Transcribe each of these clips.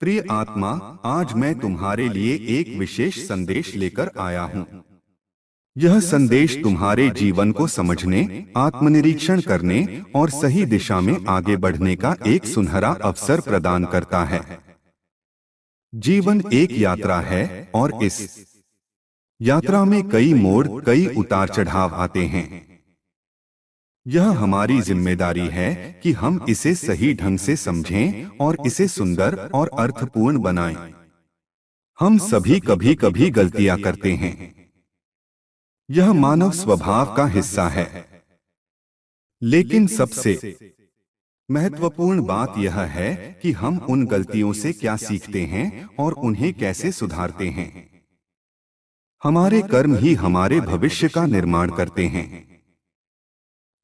प्रिय आत्मा, आज मैं तुम्हारे लिए एक विशेष संदेश लेकर आया हूँ। यह संदेश तुम्हारे जीवन को समझने, आत्मनिरीक्षण करने और सही दिशा में आगे बढ़ने का एक सुनहरा अवसर प्रदान करता है। जीवन एक यात्रा है और इस यात्रा में कई मोड़, कई उतार चढ़ाव आते हैं। यह हमारी जिम्मेदारी है कि हम इसे सही ढंग से समझें और इसे सुंदर और अर्थपूर्ण बनाएं। हम सभी कभी कभी गलतियां करते हैं। यह मानव स्वभाव का हिस्सा है। लेकिन सबसे महत्वपूर्ण बात यह है कि हम उन गलतियों से क्या सीखते हैं और उन्हें कैसे सुधारते हैं। हमारे कर्म ही हमारे भविष्य का निर्माण करते हैं।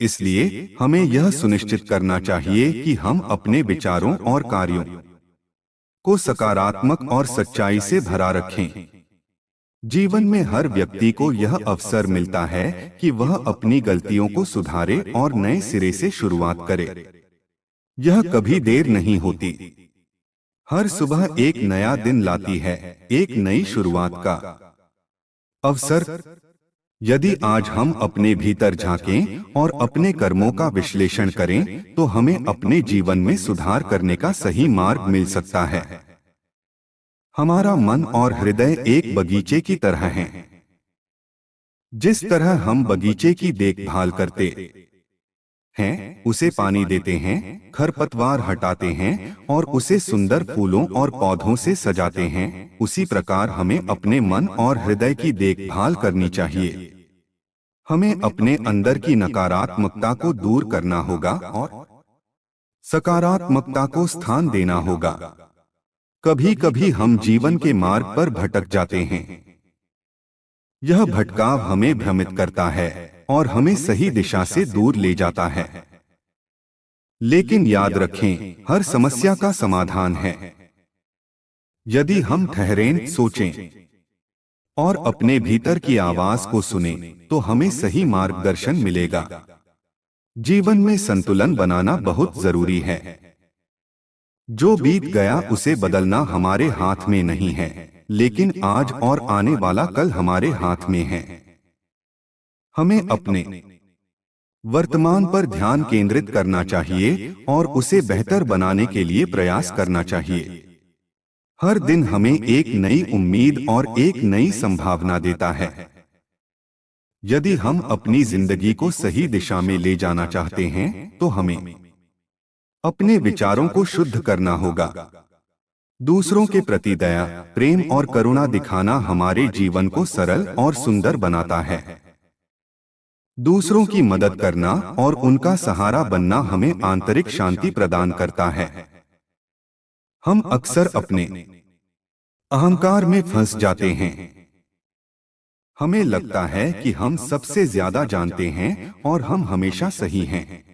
इसलिए हमें यह सुनिश्चित करना चाहिए कि हम अपने विचारों और कार्यों को सकारात्मक और सच्चाई से भरा रखें। जीवन में हर व्यक्ति को यह अवसर मिलता है कि वह अपनी गलतियों को सुधारे और नए सिरे से शुरुआत करे। यह कभी देर नहीं होती। हर सुबह एक नया दिन लाती है, एक नई शुरुआत का अवसर। यदि आज हम अपने भीतर झांकें और अपने कर्मों का विश्लेषण करें, तो हमें अपने जीवन में सुधार करने का सही मार्ग मिल सकता है। हमारा मन और हृदय एक बगीचे की तरह हैं। जिस तरह हम बगीचे की देखभाल करते हैं, उसे पानी देते हैं, खरपतवार हटाते हैं और उसे सुंदर फूलों और पौधों से सजाते हैं, उसी प्रकार हमें अपने मन और हृदय की देखभाल करनी चाहिए। हमें अपने अंदर की नकारात्मकता को दूर करना होगा और सकारात्मकता को स्थान देना होगा। कभी कभी हम जीवन के मार्ग पर भटक जाते हैं। यह भटकाव हमें भ्रमित करता है और हमें सही दिशा से दूर ले जाता है। लेकिन याद रखें, हर समस्या का समाधान है। यदि हम ठहरें, सोचें और अपने भीतर की आवाज को सुने, तो हमें सही मार्गदर्शन मिलेगा। जीवन में संतुलन बनाना बहुत जरूरी है। जो बीत गया उसे बदलना हमारे हाथ में नहीं है, लेकिन आज और आने वाला कल हमारे हाथ में है। हमें अपने वर्तमान पर ध्यान केंद्रित करना चाहिए और उसे बेहतर बनाने के लिए प्रयास करना चाहिए। हर दिन हमें एक नई उम्मीद और एक नई संभावना देता है। यदि हम अपनी जिंदगी को सही दिशा में ले जाना चाहते हैं, तो हमें अपने विचारों को शुद्ध करना होगा। दूसरों के प्रति दया, प्रेम और करुणा दिखाना हमारे जीवन को सरल और सुंदर बनाता है। दूसरों की मदद करना और उनका सहारा बनना हमें आंतरिक शांति प्रदान करता है। हम अक्सर अपने अहंकार में फंस जाते हैं। हमें लगता है कि हम सबसे ज्यादा जानते हैं और हम हमेशा सही हैं।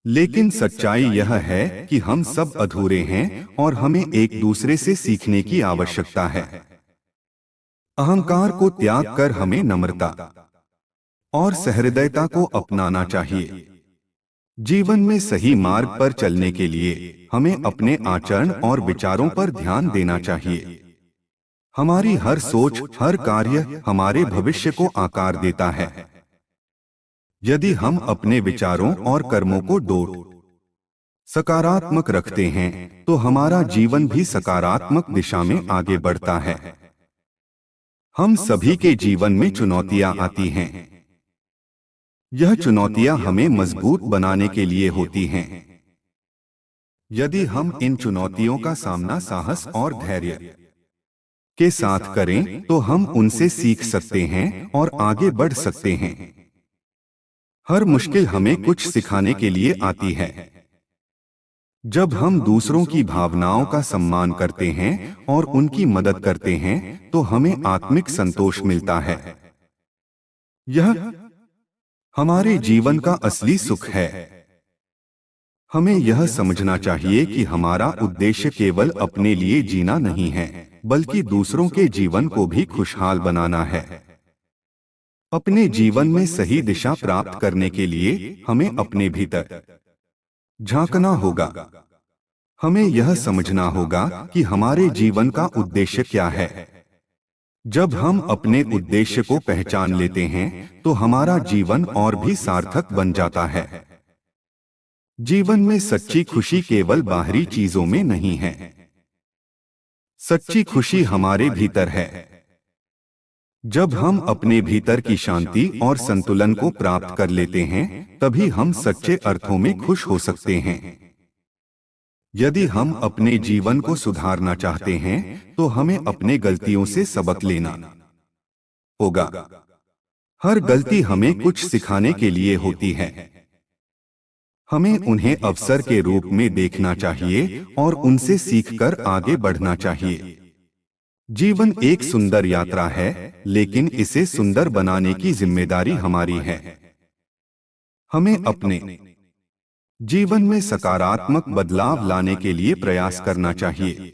लेकिन सच्चाई यह है कि हम सब अधूरे हैं और हमें एक दूसरे से सीखने की आवश्यकता है। अहंकार को त्याग कर हमें नम्रता और सहृदयता को अपनाना चाहिए। जीवन में सही मार्ग पर चलने के लिए हमें अपने आचरण और विचारों पर ध्यान देना चाहिए। हमारी हर सोच, हर कार्य हमारे भविष्य को आकार देता है। यदि हम अपने विचारों और कर्मों को सकारात्मक रखते हैं, तो हमारा जीवन भी सकारात्मक दिशा में आगे बढ़ता है। हम सभी के जीवन में चुनौतियां आती हैं। यह चुनौतियां हमें मजबूत बनाने के लिए होती हैं। यदि हम इन चुनौतियों का सामना साहस और धैर्य के साथ करें, तो हम उनसे सीख सकते हैं और आगे बढ़ सकते हैं। हर मुश्किल हमें कुछ सिखाने के लिए आती है। जब हम दूसरों की भावनाओं का सम्मान करते हैं और उनकी मदद करते हैं, तो हमें आत्मिक संतोष मिलता है। यह हमारे जीवन का असली सुख है। हमें यह समझना चाहिए कि हमारा उद्देश्य केवल अपने लिए जीना नहीं है, बल्कि दूसरों के जीवन को भी खुशहाल बनाना है। अपने जीवन में सही दिशा प्राप्त करने के लिए हमें अपने भीतर झांकना होगा। हमें यह समझना होगा कि हमारे जीवन का उद्देश्य क्या है। जब हम अपने उद्देश्य को पहचान लेते हैं तो हमारा जीवन और भी सार्थक बन जाता है। जीवन में सच्ची खुशी केवल बाहरी चीजों में नहीं है। सच्ची खुशी हमारे भीतर है। जब हम अपने भीतर की शांति और संतुलन को प्राप्त कर लेते हैं तभी हम सच्चे अर्थों में खुश हो सकते हैं। यदि हम अपने जीवन को सुधारना चाहते हैं तो हमें अपने गलतियों से सबक लेना होगा। हर गलती हमें कुछ सिखाने के लिए होती है। हमें उन्हें अवसर के रूप में देखना चाहिए और उनसे सीखकर आगे बढ़ना चाहिए। जीवन एक सुंदर यात्रा है, लेकिन इसे सुंदर बनाने की जिम्मेदारी हमारी है। हमें अपने जीवन में सकारात्मक बदलाव लाने के लिए प्रयास करना चाहिए।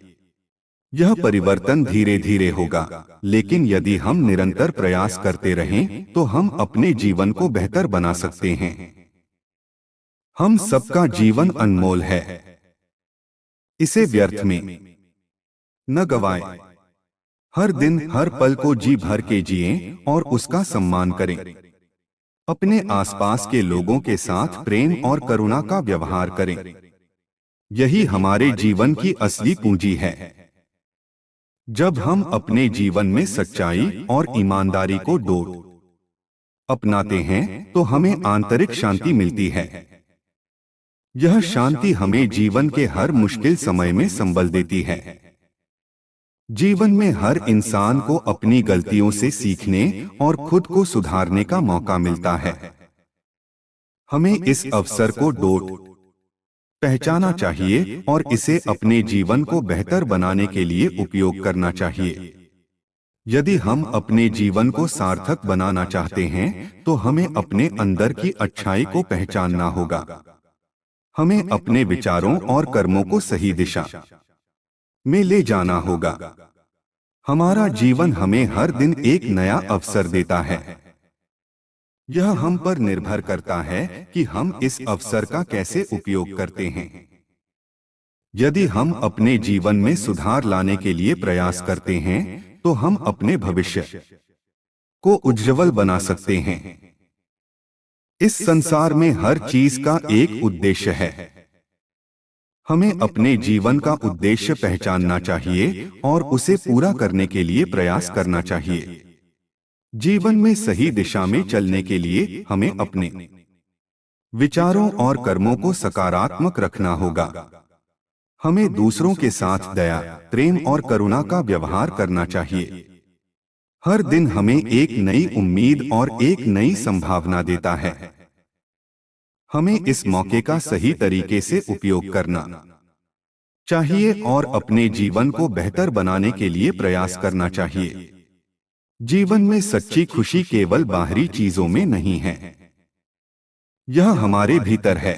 यह परिवर्तन धीरे धीरे होगा, लेकिन यदि हम निरंतर प्रयास करते रहें तो हम अपने जीवन को बेहतर बना सकते हैं। हम सबका जीवन अनमोल है, इसे व्यर्थ में न गवाएं। हर दिन हर पल को जी भर के जिएं और उसका सम्मान करें। अपने आसपास के लोगों के साथ प्रेम और करुणा का व्यवहार करें। यही हमारे जीवन की असली पूंजी है। जब हम अपने जीवन में सच्चाई और ईमानदारी को डोर अपनाते हैं तो हमें आंतरिक शांति मिलती है। यह शांति हमें जीवन के हर मुश्किल समय में संबल देती है। जीवन में हर इंसान को अपनी गलतियों से सीखने और खुद को सुधारने का मौका मिलता है। हमें इस अवसर को डोट पहचाना चाहिए और इसे अपने जीवन को बेहतर बनाने के लिए उपयोग करना चाहिए। यदि हम अपने जीवन को सार्थक बनाना चाहते हैं तो हमें अपने अंदर की अच्छाई को पहचानना होगा। हमें अपने विचारों और कर्मों को सही दिशा में ले जाना होगा। हमारा जीवन हमें हर दिन एक नया अवसर देता है। यह हम पर निर्भर करता है कि हम इस अवसर का कैसे उपयोग करते हैं। यदि हम अपने जीवन में सुधार लाने के लिए प्रयास करते हैं तो हम अपने भविष्य को उज्जवल बना सकते हैं। इस संसार में हर चीज का एक उद्देश्य है। हमें अपने जीवन का उद्देश्य पहचानना चाहिए और उसे पूरा करने के लिए प्रयास करना चाहिए। जीवन में सही दिशा में चलने के लिए हमें अपने विचारों और कर्मों को सकारात्मक रखना होगा। हमें दूसरों के साथ दया, प्रेम और करुणा का व्यवहार करना चाहिए। हर दिन हमें एक नई उम्मीद और एक नई संभावना देता है। हमें इस मौके का सही तरीके से उपयोग करना चाहिए और अपने जीवन को बेहतर बनाने के लिए प्रयास करना चाहिए। जीवन में सच्ची खुशी केवल बाहरी चीजों में नहीं है, यह हमारे भीतर है।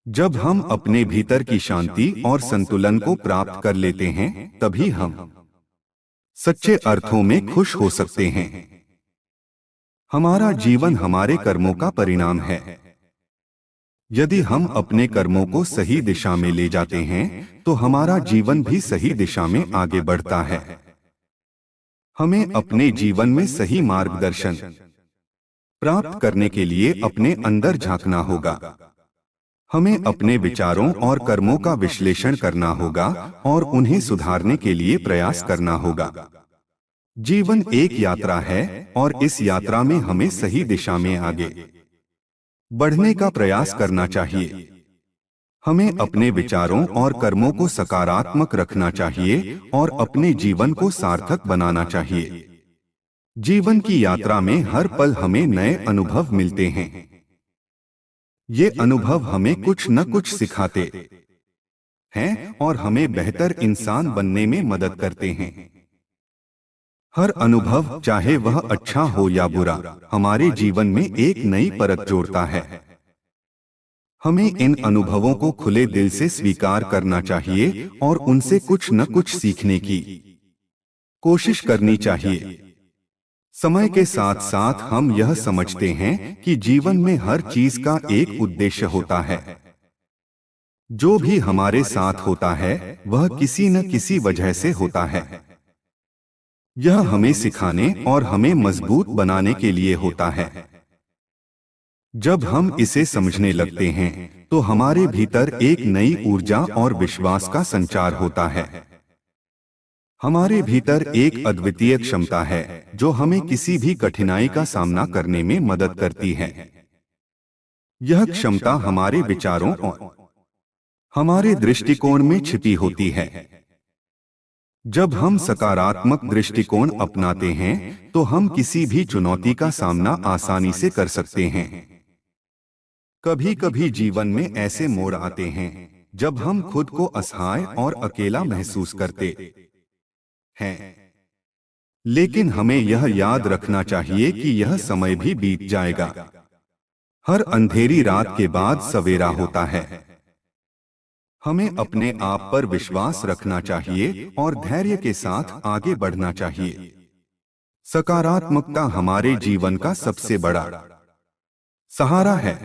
जब हम अपने भीतर की शांति और संतुलन को प्राप्त कर लेते हैं तभी हम सच्चे अर्थों में खुश हो सकते हैं। हमारा जीवन हमारे कर्मों का परिणाम है। यदि हम अपने कर्मों को सही दिशा में ले जाते हैं तो हमारा जीवन भी सही दिशा में आगे बढ़ता है। हमें अपने जीवन में सही मार्गदर्शन प्राप्त करने के लिए अपने अंदर झांकना होगा। हमें अपने विचारों और कर्मों का विश्लेषण करना होगा और उन्हें सुधारने के लिए प्रयास करना होगा। जीवन एक यात्रा है और इस यात्रा में हमें सही दिशा में आगे बढ़ने का प्रयास करना चाहिए। हमें अपने विचारों और कर्मों को सकारात्मक रखना चाहिए और अपने जीवन को सार्थक बनाना चाहिए। जीवन की यात्रा में हर पल हमें नए अनुभव मिलते हैं। ये अनुभव हमें कुछ न कुछ सिखाते हैं और हमें बेहतर इंसान बनने में मदद करते हैं। हर अनुभव, चाहे वह अच्छा हो या बुरा, हमारे जीवन में एक नई परत जोड़ता है। हमें इन अनुभवों को खुले दिल से स्वीकार करना चाहिए और उनसे कुछ न कुछ सीखने की कोशिश करनी चाहिए। समय के साथ साथ हम यह समझते हैं कि जीवन में हर चीज का एक उद्देश्य होता है। जो भी हमारे साथ होता है वह किसी न किसी वजह से होता है। यह हमें सिखाने और हमें मजबूत बनाने के लिए होता है। जब हम इसे समझने लगते हैं तो हमारे भीतर एक नई ऊर्जा और विश्वास का संचार होता है। हमारे भीतर एक अद्वितीय क्षमता है जो हमें किसी भी कठिनाई का सामना करने में मदद करती है। यह क्षमता हमारे विचारों और हमारे दृष्टिकोण में छिपी होती है। जब हम सकारात्मक दृष्टिकोण अपनाते हैं तो हम किसी भी चुनौती का सामना आसानी से कर सकते हैं। कभी कभी जीवन में ऐसे मोड़ आते हैं जब हम खुद को असहाय और अकेला महसूस करते हैं, लेकिन हमें यह याद रखना चाहिए कि यह समय भी बीत जाएगा। हर अंधेरी रात के बाद सवेरा होता है। हमें अपने आप पर विश्वास रखना चाहिए और धैर्य के साथ आगे बढ़ना चाहिए। सकारात्मकता हमारे जीवन का सबसे बड़ा सहारा है।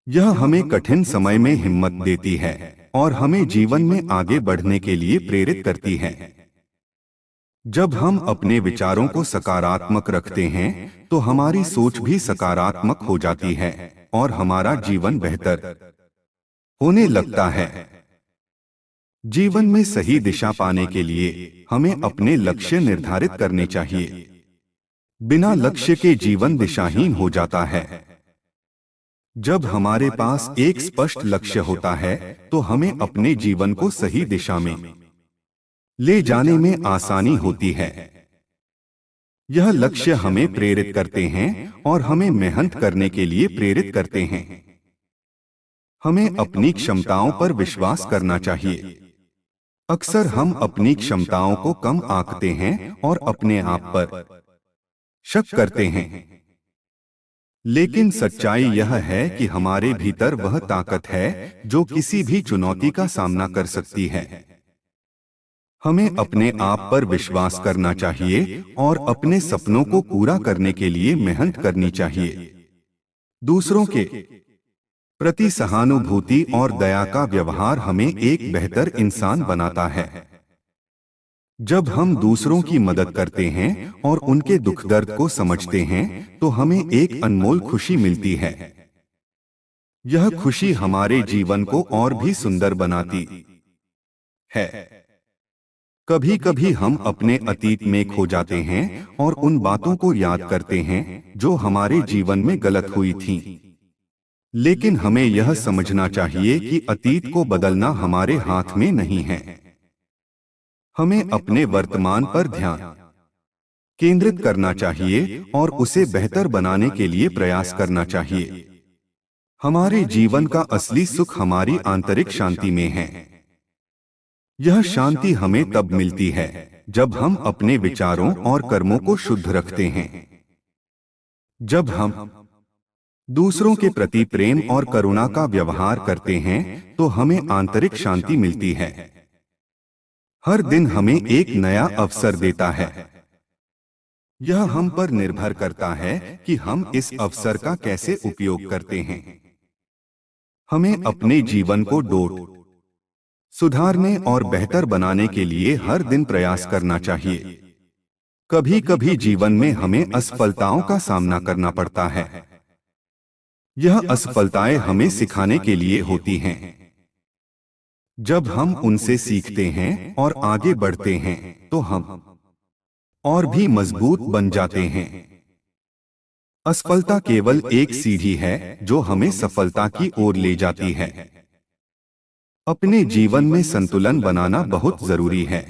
यह हमें कठिन समय में हिम्मत देती है और हमें जीवन में आगे बढ़ने के लिए प्रेरित करती है। जब हम अपने विचारों को सकारात्मक रखते हैं तो हमारी सोच भी सकारात्मक हो जाती है और हमारा जीवन बेहतर होने लगता है। जीवन में सही दिशा पाने के लिए हमें अपने लक्ष्य निर्धारित करने चाहिए। बिना लक्ष्य के जीवन दिशाहीन हो जाता है। जब हमारे पास एक स्पष्ट लक्ष्य होता है तो हमें अपने जीवन को सही दिशा में ले जाने में आसानी होती है। यह लक्ष्य हमें प्रेरित करते हैं और हमें मेहनत करने के लिए प्रेरित करते हैं। हमें अपनी क्षमताओं पर विश्वास करना चाहिए। अक्सर हम अपनी क्षमताओं को कम आंकते हैं और अपने आप पर शक करते हैं, लेकिन सच्चाई यह है कि हमारे भीतर वह ताकत है जो किसी भी चुनौती का सामना कर सकती है। हमें अपने आप पर विश्वास करना चाहिए और अपने सपनों को पूरा करने के लिए मेहनत करनी चाहिए। दूसरों के प्रति सहानुभूति और दया का व्यवहार हमें एक बेहतर इंसान बनाता है। जब हम दूसरों की मदद करते हैं और उनके दुख दर्द को समझते हैं तो हमें एक अनमोल खुशी मिलती है। यह खुशी हमारे जीवन को और भी सुंदर बनाती है। कभी कभी हम अपने अतीत में खो जाते हैं और उन बातों को याद करते हैं जो हमारे जीवन में गलत हुई थीं। लेकिन हमें यह समझना चाहिए कि अतीत को बदलना हमारे हाथ में नहीं है। हमें अपने वर्तमान पर ध्यान केंद्रित करना चाहिए और उसे बेहतर बनाने के लिए प्रयास करना चाहिए। हमारे जीवन का असली सुख हमारी आंतरिक शांति में है। यह शांति हमें तब मिलती है जब हम अपने विचारों और कर्मों को शुद्ध रखते हैं। जब हम दूसरों के प्रति प्रेम और करुणा का व्यवहार करते हैं तो हमें आंतरिक शांति मिलती है। हर दिन हमें एक नया अवसर देता है। यह हम पर निर्भर करता है कि हम इस अवसर का कैसे उपयोग करते हैं। हमें अपने जीवन को सुधारने और बेहतर बनाने के लिए हर दिन प्रयास करना चाहिए। कभी कभी जीवन में हमें असफलताओं का सामना करना पड़ता है। यह असफलताएं हमें सिखाने के लिए होती हैं। जब हम उनसे सीखते हैं और आगे बढ़ते हैं तो हम और भी मजबूत बन जाते हैं। असफलता केवल एक सीढ़ी है जो हमें सफलता की ओर ले जाती है। अपने जीवन में संतुलन बनाना बहुत जरूरी है।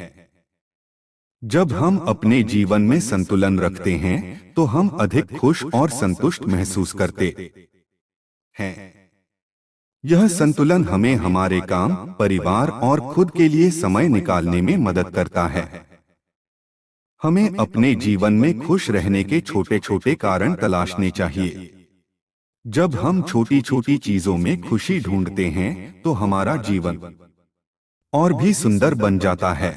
जब हम अपने जीवन में संतुलन रखते हैं तो हम अधिक खुश और संतुष्ट महसूस करते हैं। यह संतुलन हमें हमारे काम, परिवार और खुद के लिए समय निकालने में मदद करता है। हमें अपने जीवन में खुश रहने के छोटे छोटे कारण तलाशने चाहिए। जब हम छोटी छोटी चीजों में खुशी ढूंढते हैं तो हमारा जीवन और भी सुंदर बन जाता है।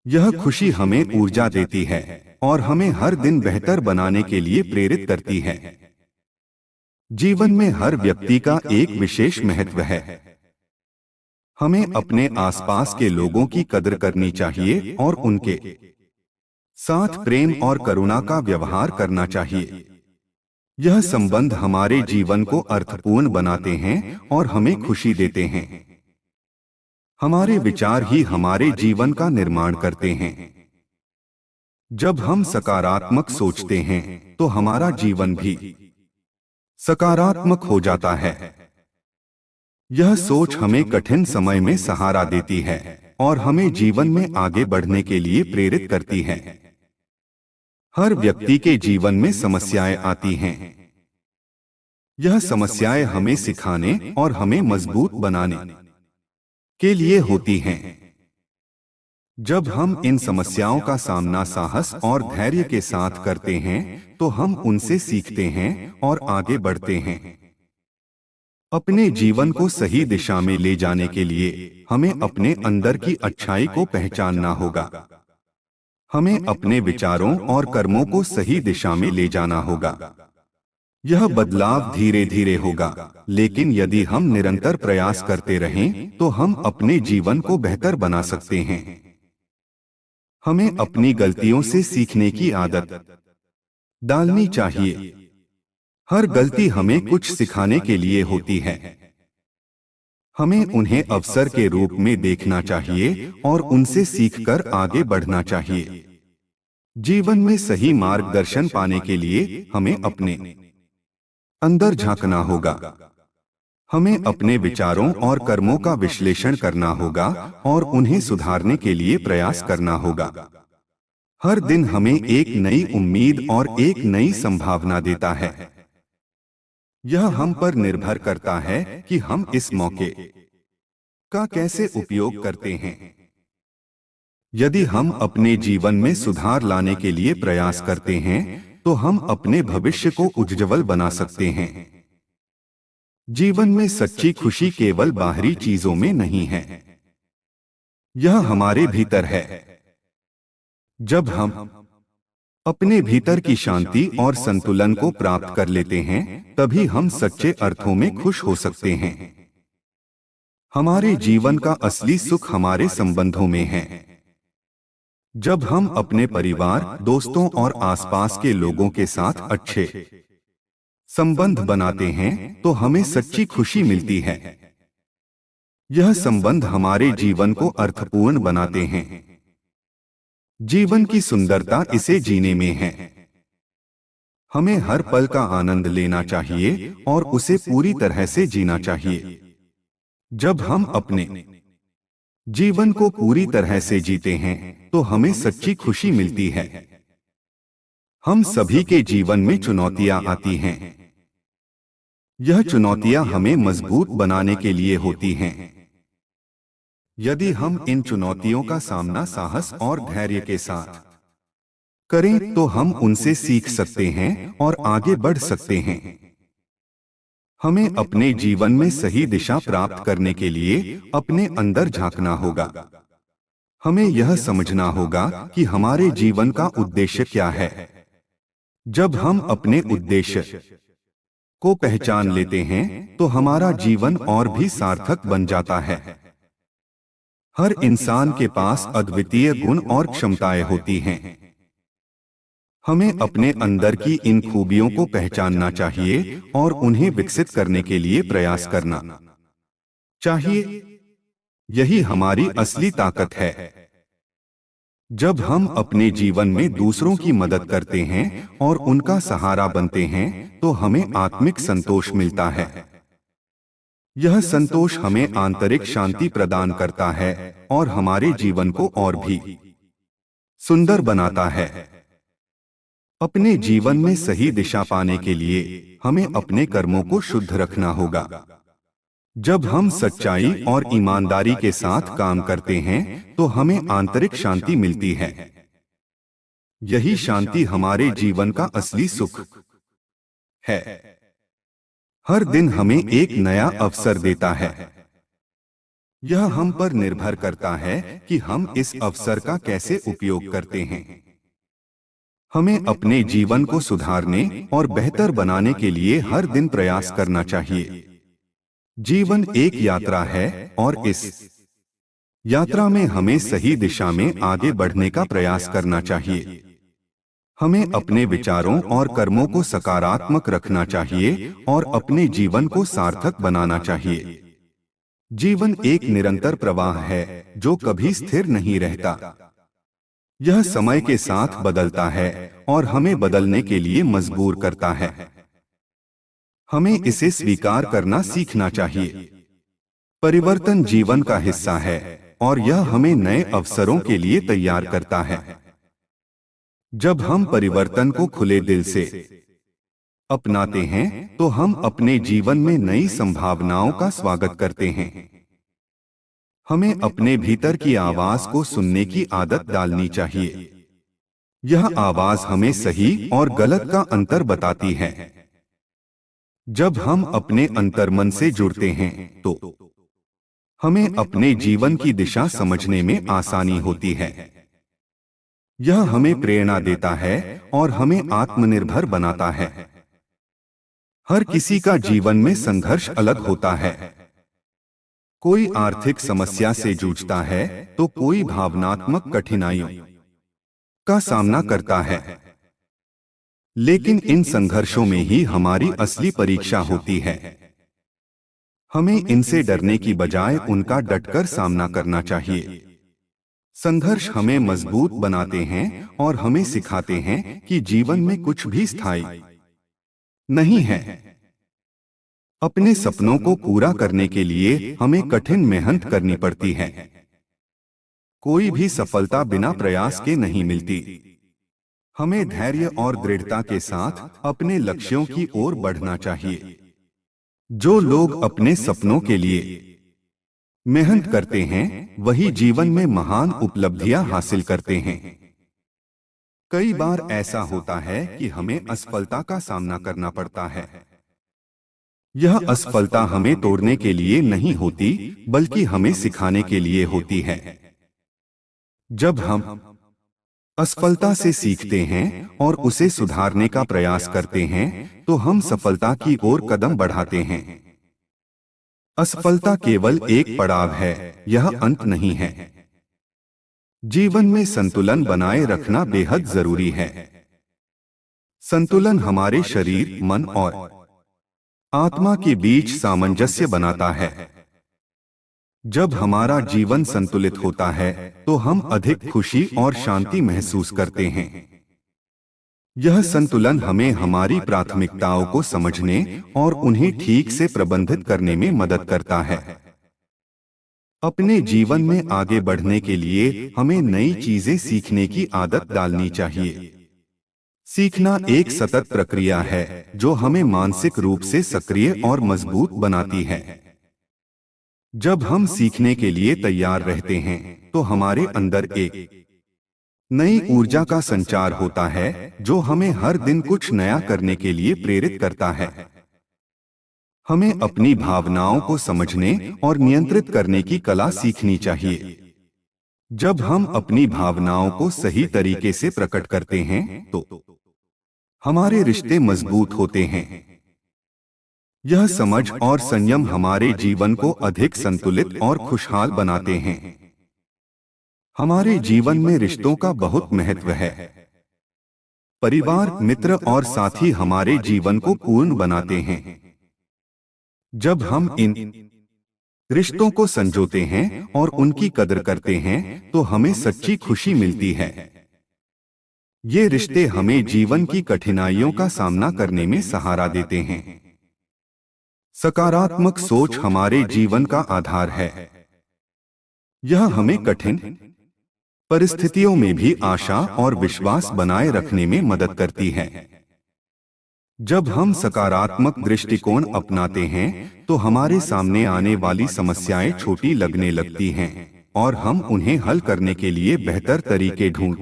यह खुशी हमें ऊर्जा देती है और हमें हर दिन बेहतर बनाने के लिए प्रेरित करती है। जीवन में हर व्यक्ति का एक विशेष महत्व है। हमें अपने आसपास के लोगों की कदर करनी चाहिए और उनके साथ प्रेम और करुणा का व्यवहार करना चाहिए। यह संबंध हमारे जीवन को अर्थपूर्ण बनाते हैं और हमें खुशी देते हैं। हमारे विचार ही हमारे जीवन का निर्माण करते हैं। जब हम सकारात्मक सोचते हैं तो हमारा जीवन भी सकारात्मक हो जाता है। यह सोच हमें कठिन समय में सहारा देती है और हमें जीवन में आगे बढ़ने के लिए प्रेरित करती है। हर व्यक्ति के जीवन में समस्याएं आती हैं। यह समस्याएं हमें सिखाने और हमें मजबूत बनाने के लिए होती हैं। जब हम इन समस्याओं का सामना साहस और धैर्य के साथ करते हैं तो हम उनसे सीखते हैं और आगे बढ़ते हैं। अपने जीवन को सही दिशा में ले जाने के लिए हमें अपने अंदर की अच्छाई को पहचानना होगा। हमें अपने विचारों और कर्मों को सही दिशा में ले जाना होगा। यह बदलाव धीरे धीरे होगा, लेकिन यदि हम निरंतर प्रयास करते रहें तो हम अपने जीवन को बेहतर बना सकते हैं। हमें अपनी गलतियों से सीखने की आदत डालनी चाहिए। हर गलती हमें कुछ सिखाने के लिए होती है। हमें उन्हें अवसर के रूप में देखना चाहिए और उनसे सीखकर आगे बढ़ना चाहिए। जीवन में सही मार्गदर्शन पाने के लिए हमें अपने अंदर झांकना होगा। हमें अपने विचारों और कर्मों का विश्लेषण करना होगा और उन्हें सुधारने के लिए प्रयास करना होगा। हर दिन हमें एक नई उम्मीद और एक नई संभावना देता है। यह हम पर निर्भर करता है कि हम इस मौके का कैसे उपयोग करते हैं। यदि हम अपने जीवन में सुधार लाने के लिए प्रयास करते हैं तो हम अपने भविष्य को उज्ज्वल बना सकते हैं। जीवन में सच्ची खुशी केवल बाहरी चीजों में नहीं है, यह हमारे भीतर है। जब हम अपने भीतर की शांति और संतुलन को प्राप्त कर लेते हैं तभी हम सच्चे अर्थों में खुश हो सकते हैं। हमारे जीवन का असली सुख हमारे संबंधों में है। जब हम अपने परिवार, दोस्तों और आसपास के लोगों के साथ अच्छे संबंध बनाते हैं तो हमें सच्ची खुशी मिलती है। यह संबंध हमारे जीवन को अर्थपूर्ण बनाते हैं। जीवन की सुंदरता इसे जीने में है। हमें हर पल का आनंद लेना चाहिए और उसे पूरी तरह से जीना चाहिए। जब हम अपने जीवन को पूरी तरह से जीते हैं तो हमें सच्ची खुशी मिलती है। हम सभी के जीवन में चुनौतियां आती हैं। यह चुनौतियां हमें मजबूत बनाने के लिए होती हैं। यदि हम इन चुनौतियों का सामना साहस और धैर्य के साथ करें तो हम उनसे सीख सकते हैं और आगे बढ़ सकते हैं। हमें अपने जीवन में सही दिशा प्राप्त करने के लिए अपने अंदर झांकना होगा। हमें यह समझना होगा कि हमारे जीवन का उद्देश्य क्या है। जब हम अपने उद्देश्य को पहचान लेते हैं तो हमारा जीवन और भी सार्थक बन जाता है। हर इंसान के पास अद्वितीय गुण और क्षमताएं होती हैं। हमें अपने अंदर की इन खूबियों को पहचानना चाहिए और उन्हें विकसित करने के लिए प्रयास करना चाहिए। यही हमारी असली ताकत है। जब हम अपने जीवन में दूसरों की मदद करते हैं और उनका सहारा बनते हैं तो हमें आत्मिक संतोष मिलता है। यह संतोष हमें आंतरिक शांति प्रदान करता है और हमारे जीवन को और भी सुंदर बनाता है। अपने जीवन में सही दिशा पाने के लिए हमें अपने कर्मों को शुद्ध रखना होगा। जब हम सच्चाई और ईमानदारी के साथ काम करते हैं तो हमें आंतरिक शांति मिलती है। यही शांति हमारे जीवन का असली सुख है। हर दिन हमें एक नया अवसर देता है। यह हम पर निर्भर करता है कि हम इस अवसर का कैसे उपयोग करते हैं। हमें अपने जीवन को सुधारने और बेहतर बनाने के लिए हर दिन प्रयास करना चाहिए। जीवन एक यात्रा है और इस यात्रा में हमें सही दिशा में आगे बढ़ने का प्रयास करना चाहिए। हमें अपने विचारों और कर्मों को सकारात्मक रखना चाहिए और अपने जीवन को सार्थक बनाना चाहिए। जीवन एक निरंतर प्रवाह है जो कभी स्थिर नहीं रहता। यह समय के साथ बदलता है और हमें बदलने के लिए मजबूर करता है। हमें इसे स्वीकार करना सीखना चाहिए। परिवर्तन जीवन का हिस्सा है और यह हमें नए अवसरों के लिए तैयार करता है। जब हम परिवर्तन को खुले दिल से अपनाते हैं तो हम अपने जीवन में नई संभावनाओं का स्वागत करते हैं। हमें अपने भीतर की आवाज को सुनने की आदत डालनी चाहिए। यह आवाज हमें सही और गलत का अंतर बताती है। जब हम अपने अंतर्मन से जुड़ते हैं तो हमें अपने जीवन की दिशा समझने में आसानी होती है। यह हमें प्रेरणा देता है और हमें आत्मनिर्भर बनाता है। हर किसी का जीवन में संघर्ष अलग होता है। कोई आर्थिक समस्या से जूझता है तो कोई भावनात्मक कठिनाइयों का सामना करता है। लेकिन इन संघर्षों में ही हमारी असली परीक्षा होती है। हमें इनसे डरने की बजाय उनका डटकर सामना करना चाहिए। संघर्ष हमें मजबूत बनाते हैं और हमें सिखाते हैं कि जीवन में कुछ भी स्थायी नहीं है। अपने सपनों को पूरा करने के लिए हमें कठिन मेहनत करनी पड़ती है। कोई भी सफलता बिना प्रयास के नहीं मिलती। हमें धैर्य और दृढ़ता के साथ अपने लक्ष्यों की ओर बढ़ना चाहिए। जो लोग अपने सपनों के लिए मेहनत करते हैं वही जीवन में महान उपलब्धियां हासिल करते हैं। कई बार ऐसा होता है कि हमें असफलता का सामना करना पड़ता है। यह असफलता हमें तोड़ने के लिए नहीं होती बल्कि हमें सिखाने के लिए होती है। जब हम असफलता से सीखते हैं और उसे सुधारने का प्रयास करते हैं तो हम सफलता की ओर कदम बढ़ाते हैं। असफलता केवल एक पड़ाव है, यह अंत नहीं है। जीवन में संतुलन बनाए रखना बेहद जरूरी है। संतुलन हमारे शरीर, मन और आत्मा के बीच सामंजस्य बनाता है। जब हमारा जीवन संतुलित होता है तो हम अधिक खुशी और शांति महसूस करते हैं। यह संतुलन हमें हमारी प्राथमिकताओं को समझने और उन्हें ठीक से प्रबंधित करने में मदद करता है। अपने जीवन में आगे बढ़ने के लिए हमें नई चीजें सीखने की आदत डालनी चाहिए। सीखना एक सतत प्रक्रिया है जो हमें मानसिक रूप से सक्रिय और मजबूत बनाती है। जब हम सीखने के लिए तैयार रहते हैं तो हमारे अंदर एक नई ऊर्जा का संचार होता है जो हमें हर दिन कुछ नया करने के लिए प्रेरित करता है। हमें अपनी भावनाओं को समझने और नियंत्रित करने की कला सीखनी चाहिए। जब हम अपनी भावनाओं को सही तरीके से प्रकट करते हैं तो हमारे रिश्ते मजबूत होते हैं। यह समझ और संयम हमारे जीवन को अधिक संतुलित और खुशहाल बनाते हैं। हमारे जीवन में रिश्तों का बहुत महत्व है। परिवार, मित्र और साथी हमारे जीवन को पूर्ण बनाते हैं। जब हम इन रिश्तों को संजोते हैं और उनकी कदर करते हैं तो हमें सच्ची खुशी मिलती है। ये रिश्ते हमें जीवन की कठिनाइयों का सामना करने में सहारा देते हैं। सकारात्मक सोच हमारे जीवन का आधार है। यह हमें कठिन परिस्थितियों में भी आशा और विश्वास बनाए रखने में मदद करती है। जब हम सकारात्मक दृष्टिकोण अपनाते हैं तो हमारे सामने आने वाली समस्याएं छोटी लगने लगती हैं और हम उन्हें हल करने के लिए बेहतर तरीके ढूंढ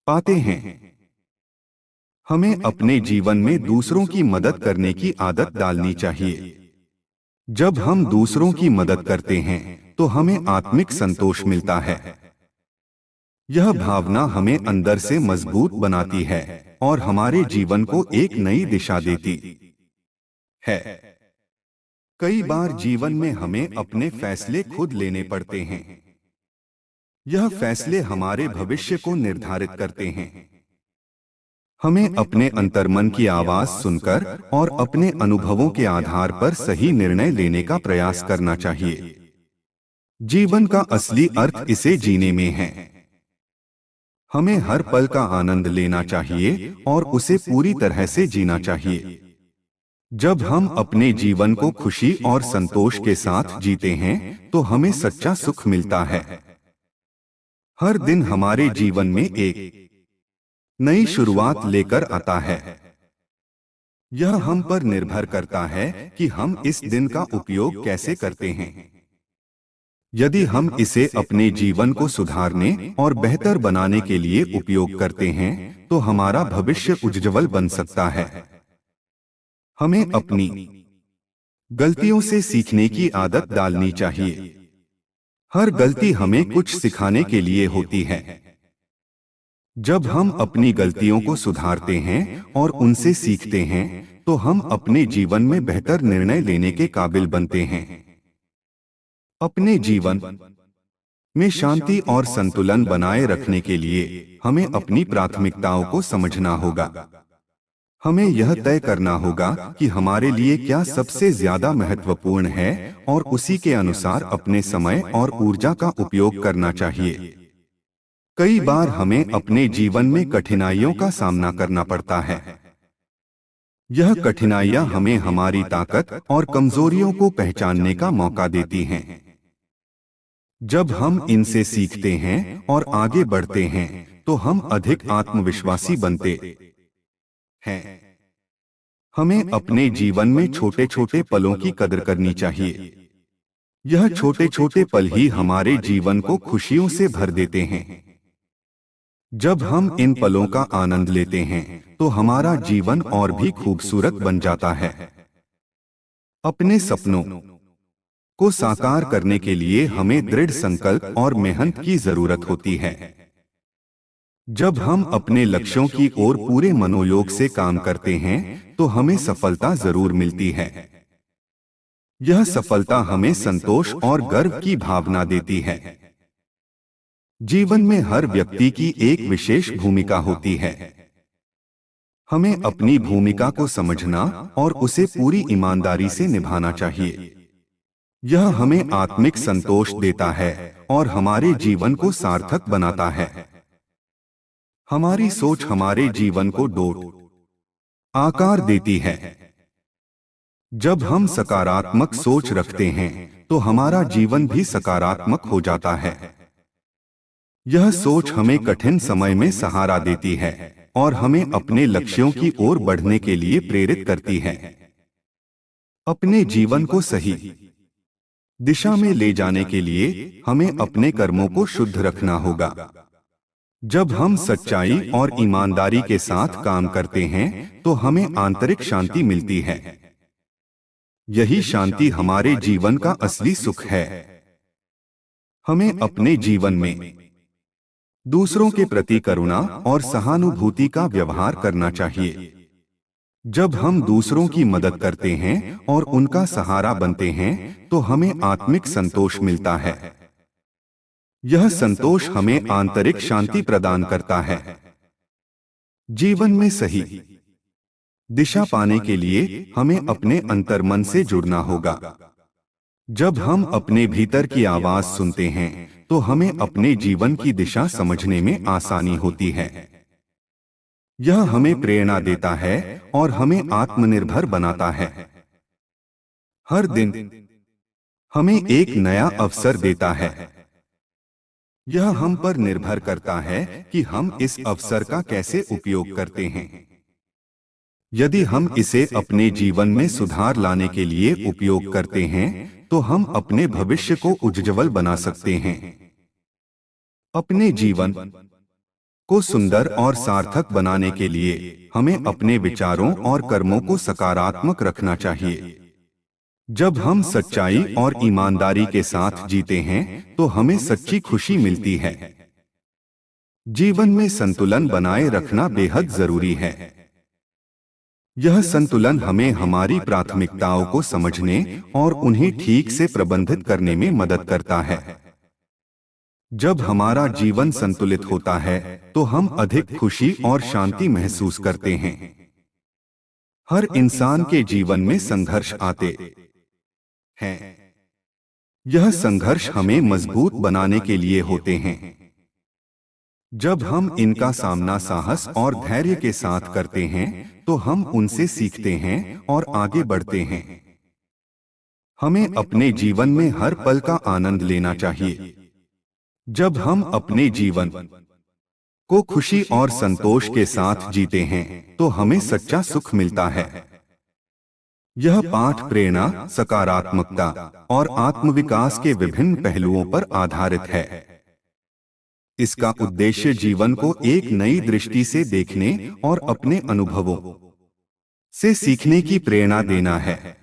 पाते हैं। हमें अपने जीवन में दूसरों की मदद करने की आदत डालनी चाहिए। जब हम दूसरों की मदद करते हैं तो हमें आत्मिक संतोष मिलता है। यह भावना हमें अंदर से मजबूत बनाती है और हमारे जीवन को एक नई दिशा देती है। कई बार जीवन में हमें अपने फैसले खुद लेने पड़ते हैं। यह फैसले हमारे भविष्य को निर्धारित करते हैं। हमें अपने अंतर्मन की आवाज सुनकर और अपने अनुभवों के आधार पर सही निर्णय लेने का प्रयास करना चाहिए। जीवन का असली अर्थ इसे जीने में है। हमें हर पल का आनंद लेना चाहिए और उसे पूरी तरह से जीना चाहिए। जब हम अपने जीवन को खुशी और संतोष के साथ जीते हैं, तो हमें सच्चा सुख मिलता है। हर दिन हमारे जीवन में एक नई शुरुआत लेकर आता है। यह हम पर निर्भर करता है कि हम इस दिन का उपयोग कैसे करते हैं। यदि हम इसे अपने जीवन को सुधारने और बेहतर बनाने के लिए उपयोग करते हैं, तो हमारा भविष्य उज्ज्वल बन सकता है। हमें अपनी गलतियों से सीखने की आदत डालनी चाहिए। हर गलती हमें कुछ सिखाने के लिए होती है। जब हम अपनी गलतियों को सुधारते हैं और उनसे सीखते हैं, तो हम अपने जीवन में बेहतर निर्णय लेने के काबिल बनते हैं। अपने जीवन में शांति और संतुलन बनाए रखने के लिए हमें अपनी प्राथमिकताओं को समझना होगा। हमें यह तय करना होगा कि हमारे लिए क्या सबसे ज्यादा महत्वपूर्ण है और उसी के अनुसार अपने समय और ऊर्जा का उपयोग करना चाहिए। कई बार हमें अपने जीवन में कठिनाइयों का सामना करना पड़ता है। यह कठिनाइयां हमें हमारी ताकत और कमजोरियों को पहचानने का मौका देती हैं। जब हम इनसे सीखते हैं और आगे बढ़ते हैं, तो हम अधिक आत्मविश्वासी बनते हैं। हमें अपने जीवन में छोटे छोटे पलों की कदर करनी चाहिए। यह छोटे छोटे पल ही हमारे जीवन को खुशियों से भर देते हैं। जब हम इन पलों का आनंद लेते हैं, तो हमारा जीवन और भी खूबसूरत बन जाता है। अपने सपनों को साकार करने के लिए हमें दृढ़ संकल्प और मेहनत की जरूरत होती है। जब हम अपने लक्ष्यों की ओर पूरे मनोयोग से काम करते हैं, तो हमें सफलता जरूर मिलती है। यह सफलता हमें संतोष और गर्व की भावना देती है। जीवन में हर व्यक्ति की एक विशेष भूमिका होती है। हमें अपनी भूमिका को समझना और उसे पूरी ईमानदारी से निभाना चाहिए। यह हमें आत्मिक संतोष देता है और हमारे जीवन को सार्थक बनाता है। हमारी सोच हमारे जीवन को डोर आकार देती है। जब हम सकारात्मक सोच रखते हैं, तो हमारा जीवन भी सकारात्मक हो जाता है। यह सोच हमें कठिन समय में सहारा देती है और हमें अपने लक्ष्यों की ओर बढ़ने के लिए प्रेरित करती है। अपने जीवन को सही दिशा में ले जाने के लिए हमें अपने कर्मों को शुद्ध रखना होगा। जब हम सच्चाई और ईमानदारी के साथ काम करते हैं, तो हमें आंतरिक शांति मिलती है। यही शांति हमारे जीवन का असली सुख है। हमें अपने जीवन में दूसरों के प्रति करुणा और सहानुभूति का व्यवहार करना चाहिए। जब हम दूसरों की मदद करते हैं और उनका सहारा बनते हैं, तो हमें आत्मिक संतोष मिलता है। यह संतोष हमें आंतरिक शांति प्रदान करता है। जीवन में सही दिशा पाने के लिए हमें अपने अंतर्मन से जुड़ना होगा। जब हम अपने भीतर की आवाज सुनते हैं, तो हमें अपने जीवन की दिशा समझने में आसानी होती है। यह हमें प्रेरणा देता है और हमें आत्मनिर्भर बनाता है। हर दिन हमें एक नया अवसर देता है। यह हम पर निर्भर करता है कि हम इस अवसर का कैसे उपयोग करते हैं। यदि हम इसे अपने जीवन में सुधार लाने के लिए उपयोग करते हैं, तो हम अपने भविष्य को उज्ज्वल बना सकते हैं। अपने जीवन को सुंदर और सार्थक बनाने के लिए हमें अपने विचारों और कर्मों को सकारात्मक रखना चाहिए। जब हम सच्चाई और ईमानदारी के साथ जीते हैं, तो हमें सच्ची खुशी मिलती है। जीवन में संतुलन बनाए रखना बेहद जरूरी है। यह संतुलन हमें हमारी प्राथमिकताओं को समझने और उन्हें ठीक से प्रबंधित करने में मदद करता है। जब हमारा जीवन संतुलित होता है तो हम अधिक खुशी और शांति महसूस करते हैं। हर इंसान के जीवन में संघर्ष आते हैं। यह संघर्ष हमें मजबूत बनाने के लिए होते हैं। जब हम इनका सामना साहस और धैर्य के साथ करते हैं तो हम उनसे सीखते हैं और आगे बढ़ते हैं। हमें अपने जीवन में हर पल का आनंद लेना चाहिए। जब हम अपने जीवन को खुशी और संतोष के साथ जीते हैं तो हमें सच्चा सुख मिलता है। यह पाठ प्रेरणा, सकारात्मकता और आत्मविकास के विभिन्न पहलुओं पर आधारित है। इसका उद्देश्य जीवन को एक नई दृष्टि से देखने और अपने अनुभवों से सीखने की प्रेरणा देना है।